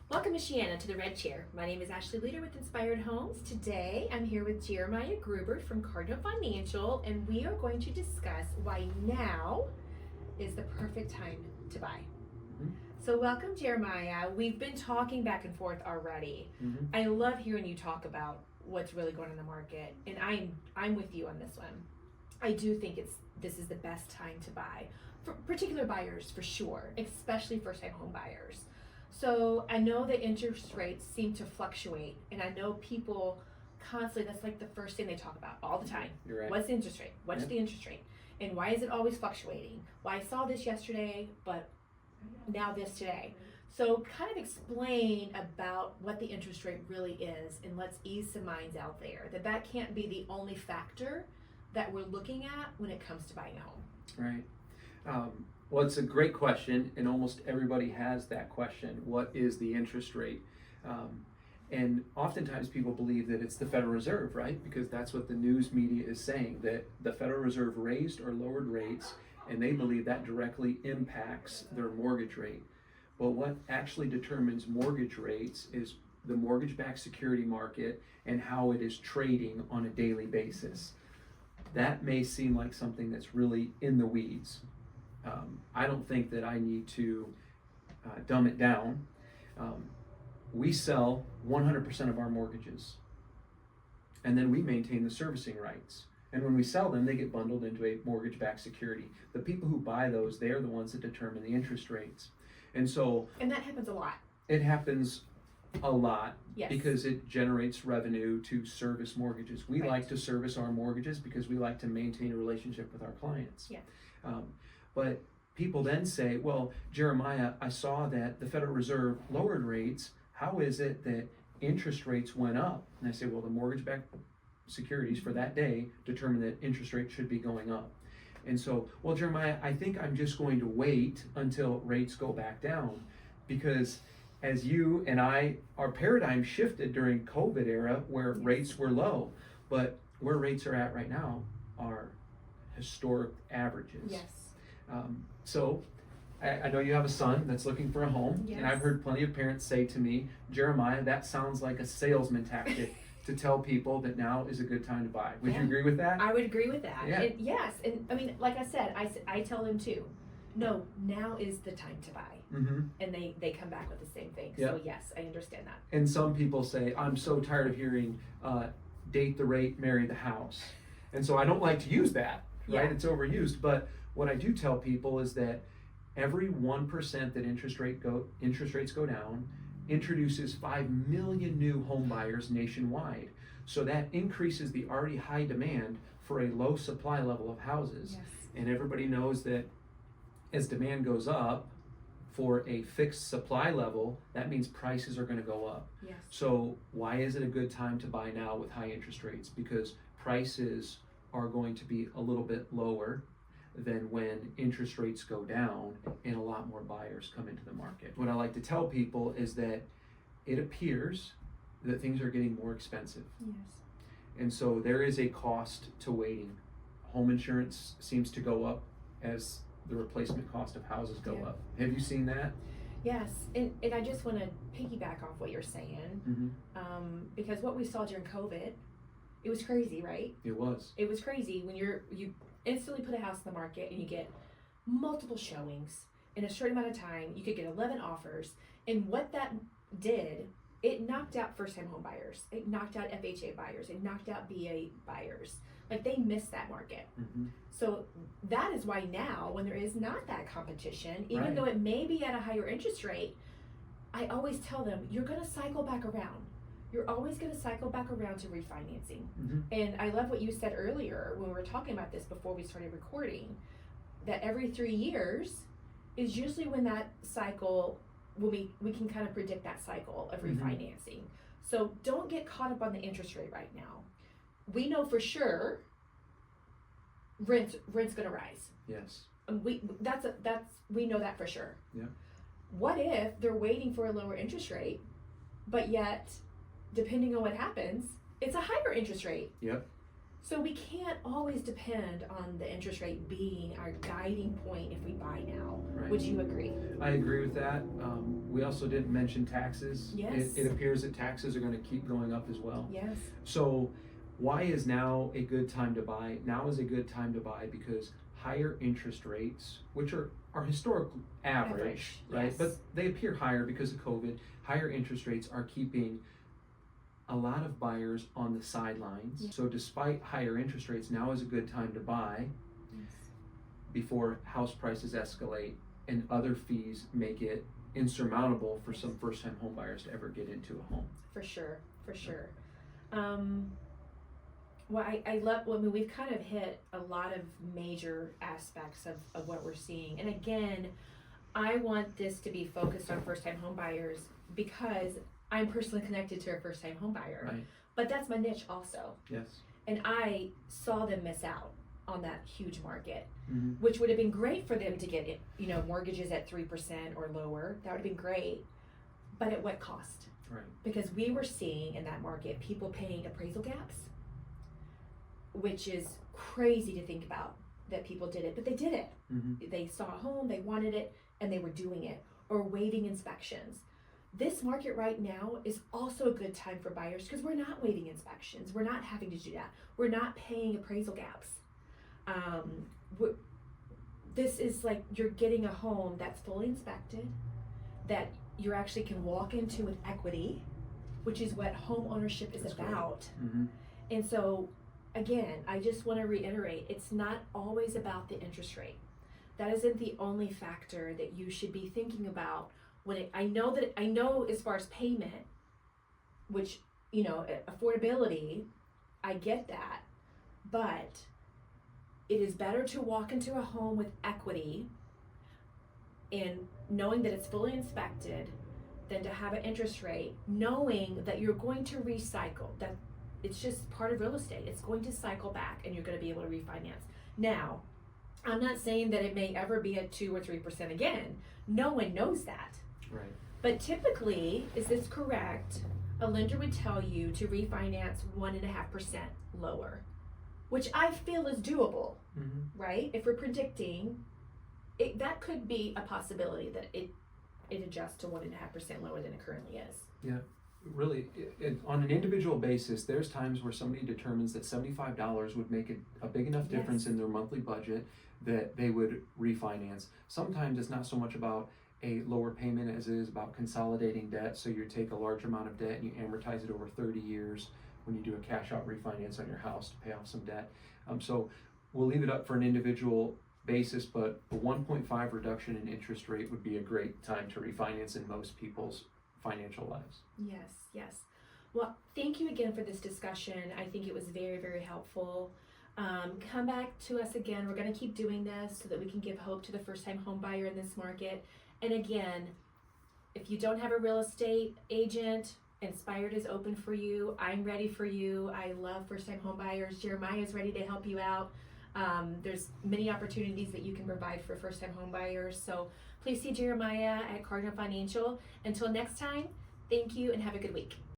Welcome, Miss Shiana, to the Red Chair. My name is Ashley Leader with Inspired Homes. Today, I'm here with Jeremiah Grubert from Cardinal Financial, and we are going to discuss why now is the perfect time to buy. So welcome, Jeremiah. We've been talking back and forth already. I love hearing you talk about what's really going on in the market, and I'm with you on this one. I do think this is the best time to buy for particular buyers, for sure, especially first-time home buyers. So I know that interest rates seem to fluctuate, and I know people constantly, that's like the first thing they talk about all the time. You're right. What's the interest rate? What's the interest rate? And why is it always fluctuating? Well, I saw this yesterday, but now this today. So kind of explain about what the interest rate really is, and let's ease some minds out there that can't be the only factor that we're looking at when it comes to buying a home. Right. Well, it's a great question, and almost everybody has that question. What is the interest rate? And oftentimes people believe that it's the Federal Reserve, right? Because that's what the news media is saying, that the Federal Reserve raised or lowered rates, and they believe that directly impacts their mortgage rate. But what actually determines mortgage rates is the mortgage-backed security market and how it is trading on a daily basis. That may seem like something that's really in the weeds. I don't think that I need to dumb it down. We sell 100% of our mortgages, and then we maintain the servicing rights. And when we sell them, they get bundled into a mortgage-backed security. The people who buy those, they're the ones that determine the interest rates. And that happens a lot. It happens a lot. Yes. Because it generates revenue to service mortgages. We like to service our mortgages because we like to maintain a relationship with our clients. Yeah. But people then say, well, Jeremiah, I saw that the Federal Reserve lowered rates. How is it that interest rates went up? And I say, well, the mortgage-backed securities for that day determine that interest rates should be going up. And so, well, Jeremiah, I think I'm just going to wait until rates go back down, because as you and I, our paradigm shifted during COVID era where rates were low, but where rates are at right now are historic averages. Yes. So I know you have a son that's looking for a home, and I've heard plenty of parents say to me, Jeremiah, that sounds like a salesman tactic to tell people that now is a good time to buy. Would you agree with that? I would agree with that. Yeah. And yes, and I mean, like I said, I tell them too, no, now is the time to buy. And they come back with the same thing. Yep. So yes, I understand that. And some people say, I'm so tired of hearing date the rate, marry the house. And so I don't like to use that, right? Yeah. It's overused. But what I do tell people is that every 1% that interest rates go down introduces 5 million new home buyers nationwide. So that increases the already high demand for a low supply level of houses. Yes. And everybody knows that as demand goes up for a fixed supply level, that means prices are going to go up. Yes. So why is it a good time to buy now with high interest rates? Because prices are going to be a little bit lower than when interest rates go down and a lot more buyers come into the market. What I like to tell people is that it appears that things are getting more expensive. Yes. And so there is a cost to waiting. Home insurance seems to go up as the replacement cost of houses go up. Have you seen that? Yes, and I just want to piggyback off what you're saying, because what we saw during COVID, it was crazy, right? It was. It was crazy when you instantly put a house in the market and you get multiple showings in a short amount of time. You could get 11 offers, and what that did, it knocked out first-time home buyers. It knocked out FHA buyers. It knocked out BA buyers. Like, they missed that market. So that is why now, when there is not that competition, even though it may be at a higher interest rate, I always tell them, you're going to cycle back around. You're always going to cycle back around to refinancing. And I love what you said earlier when we were talking about this before we started recording, that every 3 years is usually when that cycle, when we can kind of predict that cycle of refinancing. So don't get caught up on the interest rate right now. We know for sure rent's going to rise. Yes. We know that for sure. Yeah. What if they're waiting for a lower interest rate, but yet, depending on what happens, it's a higher interest rate? Yep. So we can't always depend on the interest rate being our guiding point if we buy now. Right. Would you agree? I agree with that. We also didn't mention taxes. Yes. It appears that taxes are going to keep going up as well. Yes. So why is now a good time to buy? Now is a good time to buy because higher interest rates, which are historic average, right? Yes. But they appear higher because of COVID. Higher interest rates are keeping a lot of buyers on the sidelines. Yeah. So despite higher interest rates, now is a good time to buy Yes. before house prices escalate and other fees make it insurmountable for some first-time home buyers to ever get into a home. For sure. Well, I love, well, I mean, we've kind of hit a lot of major aspects of what we're seeing. And again, I want this to be focused on first-time home buyers because I'm personally connected to a first-time home buyer. Right. But that's my niche also. Yes. And I saw them miss out on that huge market, Mm-hmm. which would have been great for them to get, mortgages at 3% or lower. That would have been great. But at what cost? Right. Because we were seeing in that market people paying appraisal gaps, which is crazy to think about that people did it, but they did it. Mm-hmm. They saw a home, they wanted it, and they were doing it, or waiving inspections. This market right now is also a good time for buyers because we're not waiving inspections. We're not having to do that. We're not paying appraisal gaps. This is like you're getting a home that's fully inspected, that you actually can walk into with equity, which is what home ownership is That's about. Mm-hmm. And so, again, I just want to reiterate, it's not always about the interest rate. That isn't the only factor that you should be thinking about when I know as far as payment, which, affordability, I get that, but it is better to walk into a home with equity and knowing that it's fully inspected than to have an interest rate, knowing that you're going to recycle, that it's just part of real estate. It's going to cycle back and you're going to be able to refinance. Now, I'm not saying that it may ever be at 2 or 3% again. No one knows that. Right. But typically, is this correct? A lender would tell you to refinance 1.5% lower, which I feel is doable, Mm-hmm. right? If we're predicting, that could be a possibility that it adjusts to 1.5% lower than it currently is. Yeah. Really, on an individual basis, there's times where somebody determines that $75 would make a big enough difference Yes. in their monthly budget that they would refinance. Sometimes it's not so much about a lower payment as it is about consolidating debt. So you take a large amount of debt and you amortize it over 30 years when you do a cash out refinance on your house to pay off some debt. So we'll leave it up for an individual basis, but a 1.5 reduction in interest rate would be a great time to refinance in most people's financial lives. Yes. Well, thank you again for this discussion. I think it was very, very helpful. Come back to us again. We're going to keep doing this so that we can give hope to the first-time home buyer in this market. And again, if you don't have a real estate agent, Inspired is open for you. I'm ready for you. I love first-time home buyers. Jeremiah is ready to help you out. There's many opportunities that you can provide for first-time home buyers. So please see Jeremiah at Cardinal Financial. Until next time, thank you and have a good week.